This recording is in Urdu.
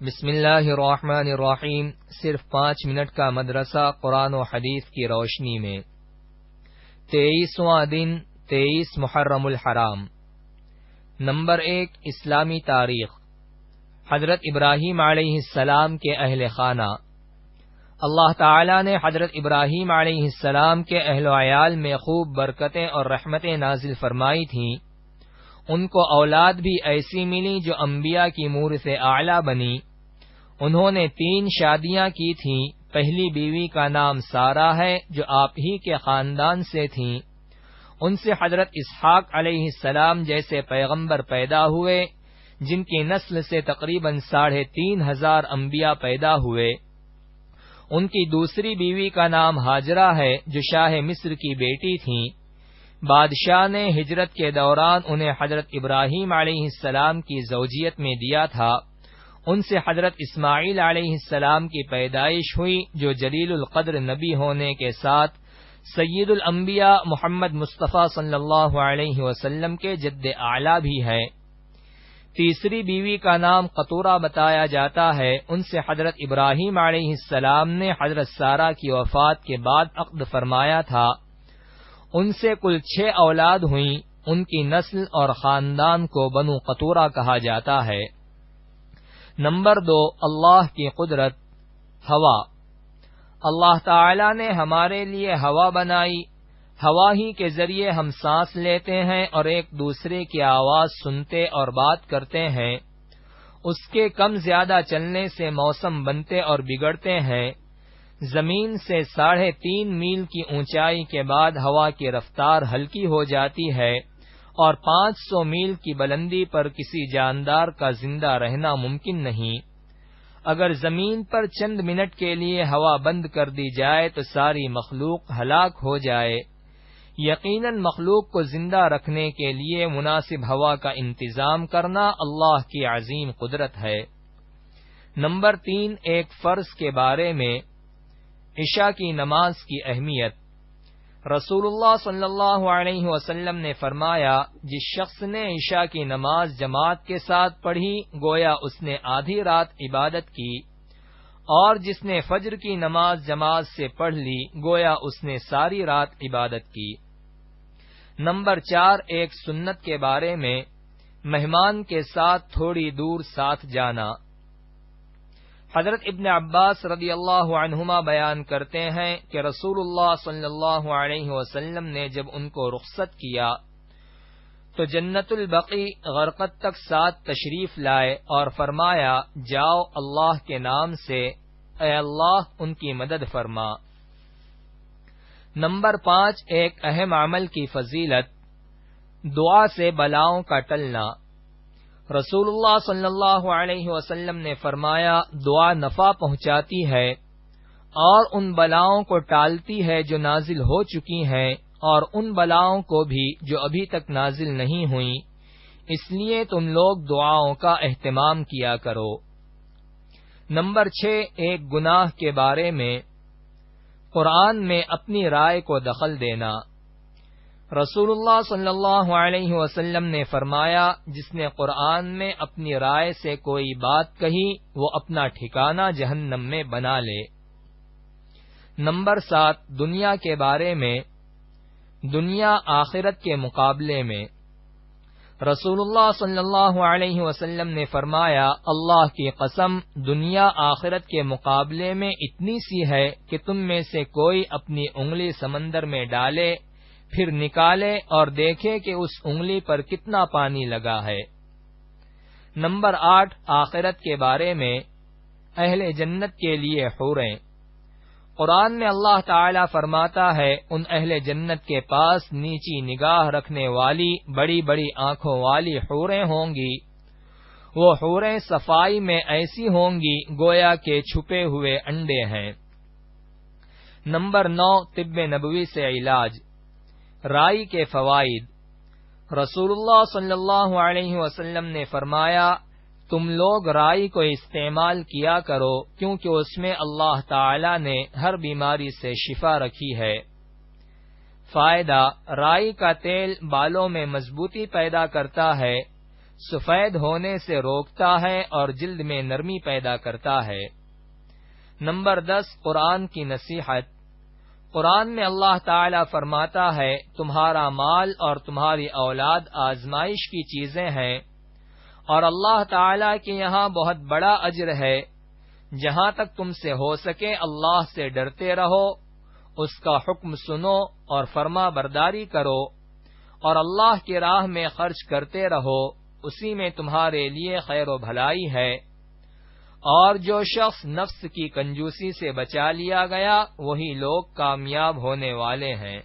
بسم اللہ الرحمن الرحیم۔ صرف 5 منٹ کا مدرسہ قرآن و حدیث کی روشنی میں 23واں دن 23 محرم الحرام۔ نمبر 1، اسلامی تاریخ۔ حضرت ابراہیم علیہ السلام کے اہل خانہ۔ اللہ تعالی نے حضرت ابراہیم علیہ السلام کے اہل و عیال میں خوب برکتیں اور رحمتیں نازل فرمائی تھیں۔ ان کو اولاد بھی ایسی ملی جو انبیاء کی مورث اعلیٰ بنی۔ انہوں نے 3 شادیاں کی تھیں۔ پہلی بیوی کا نام سارہ ہے جو آپ ہی کے خاندان سے تھیں۔ ان سے حضرت اسحاق علیہ السلام جیسے پیغمبر پیدا ہوئے، جن کی نسل سے تقریباً 3500 انبیاء پیدا ہوئے۔ ان کی دوسری بیوی کا نام ہاجرہ ہے جو شاہ مصر کی بیٹی تھیں۔ بادشاہ نے ہجرت کے دوران انہیں حضرت ابراہیم علیہ السلام کی زوجیت میں دیا تھا۔ ان سے حضرت اسماعیل علیہ السلام کی پیدائش ہوئی جو جلیل القدر نبی ہونے کے ساتھ سید الانبیاء محمد مصطفیٰ صلی اللہ علیہ وسلم کے جد اعلیٰ بھی ہے۔ تیسری بیوی کا نام قطورہ بتایا جاتا ہے۔ ان سے حضرت ابراہیم علیہ السلام نے حضرت سارہ کی وفات کے بعد عقد فرمایا تھا۔ ان سے کل 6 اولاد ہوئیں۔ ان کی نسل اور خاندان کو بنو قطورہ کہا جاتا ہے۔ نمبر 2، اللہ کی قدرت۔ ہوا۔ اللہ تعالی نے ہمارے لیے ہوا بنائی۔ ہوا ہی کے ذریعے ہم سانس لیتے ہیں اور ایک دوسرے کی آواز سنتے اور بات کرتے ہیں۔ اس کے کم زیادہ چلنے سے موسم بنتے اور بگڑتے ہیں۔ زمین سے 3.5 میل کی اونچائی کے بعد ہوا کی رفتار ہلکی ہو جاتی ہے اور 500 میل کی بلندی پر کسی جاندار کا زندہ رہنا ممکن نہیں۔ اگر زمین پر چند منٹ کے لیے ہوا بند کر دی جائے تو ساری مخلوق ہلاک ہو جائے۔ یقیناً مخلوق کو زندہ رکھنے کے لیے مناسب ہوا کا انتظام کرنا اللہ کی عظیم قدرت ہے۔ نمبر 3، ایک فرض کے بارے میں۔ عشاء کی نماز کی اہمیت۔ رسول اللہ صلی اللہ علیہ وسلم نے فرمایا، جس شخص نے عشاء کی نماز جماعت کے ساتھ پڑھی گویا اس نے آدھی رات عبادت کی، اور جس نے فجر کی نماز جماعت سے پڑھ لی گویا اس نے ساری رات عبادت کی۔ نمبر 4، ایک سنت کے بارے میں۔ مہمان کے ساتھ تھوڑی دور ساتھ جانا۔ حضرت ابن عباس رضی اللہ عنہما بیان کرتے ہیں کہ رسول اللہ صلی اللہ علیہ وسلم نے جب ان کو رخصت کیا تو جنت البقیع غرقد تک ساتھ تشریف لائے اور فرمایا، جاؤ اللہ کے نام سے، اے اللہ ان کی مدد فرما۔ نمبر 5، ایک اہم عمل کی فضیلت۔ دعا سے بلاؤں کا ٹلنا۔ رسول اللہ صلی اللہ علیہ وسلم نے فرمایا، دعا نفع پہنچاتی ہے اور ان بلاؤں کو ٹالتی ہے جو نازل ہو چکی ہیں اور ان بلاؤں کو بھی جو ابھی تک نازل نہیں ہوئیں، اس لیے تم لوگ دعاؤں کا اہتمام کیا کرو۔ نمبر 6، ایک گناہ کے بارے میں۔ قرآن میں اپنی رائے کو دخل دینا۔ رسول اللہ صلی اللہ علیہ وسلم نے فرمایا، جس نے قرآن میں اپنی رائے سے کوئی بات کہی وہ اپنا ٹھکانہ جہنم میں بنا لے۔ نمبر 7، دنیا کے بارے میں۔ دنیا آخرت کے مقابلے میں۔ رسول اللہ صلی اللہ علیہ وسلم نے فرمایا، اللہ کی قسم دنیا آخرت کے مقابلے میں اتنی سی ہے کہ تم میں سے کوئی اپنی انگلی سمندر میں ڈالے پھر نکالے اور دیکھے کہ اس انگلی پر کتنا پانی لگا ہے۔ نمبر 8، آخرت کے بارے میں۔ اہل جنت کے لیے حوریں۔ قرآن میں اللہ تعالی فرماتا ہے، ان اہل جنت کے پاس نیچی نگاہ رکھنے والی بڑی بڑی آنکھوں والی حوریں ہوں گی۔ وہ حوریں صفائی میں ایسی ہوں گی گویا کہ چھپے ہوئے انڈے ہیں۔ نمبر 9، طب نبوی سے علاج۔ رائی کے فوائد۔ رسول اللہ صلی اللہ علیہ وسلم نے فرمایا، تم لوگ رائی کو استعمال کیا کرو کیونکہ اس میں اللہ تعالی نے ہر بیماری سے شفا رکھی ہے۔ فائدہ، رائی کا تیل بالوں میں مضبوطی پیدا کرتا ہے، سفید ہونے سے روکتا ہے اور جلد میں نرمی پیدا کرتا ہے۔ نمبر 10 قرآن کی نصیحت۔ قرآن میں اللہ تعالی فرماتا ہے تمہارا مال اور تمہاری اولاد آزمائش کی چیزیں ہیں، اور اللہ تعالی کے یہاں بہت بڑا اجر ہے۔ جہاں تک تم سے ہو سکے اللہ سے ڈرتے رہو، اس کا حکم سنو اور فرما برداری کرو، اور اللہ کی راہ میں خرچ کرتے رہو، اسی میں تمہارے لیے خیر و بھلائی ہے۔ اور جو شخص نفس کی کنجوسی سے بچا لیا گیا وہی لوگ کامیاب ہونے والے ہیں۔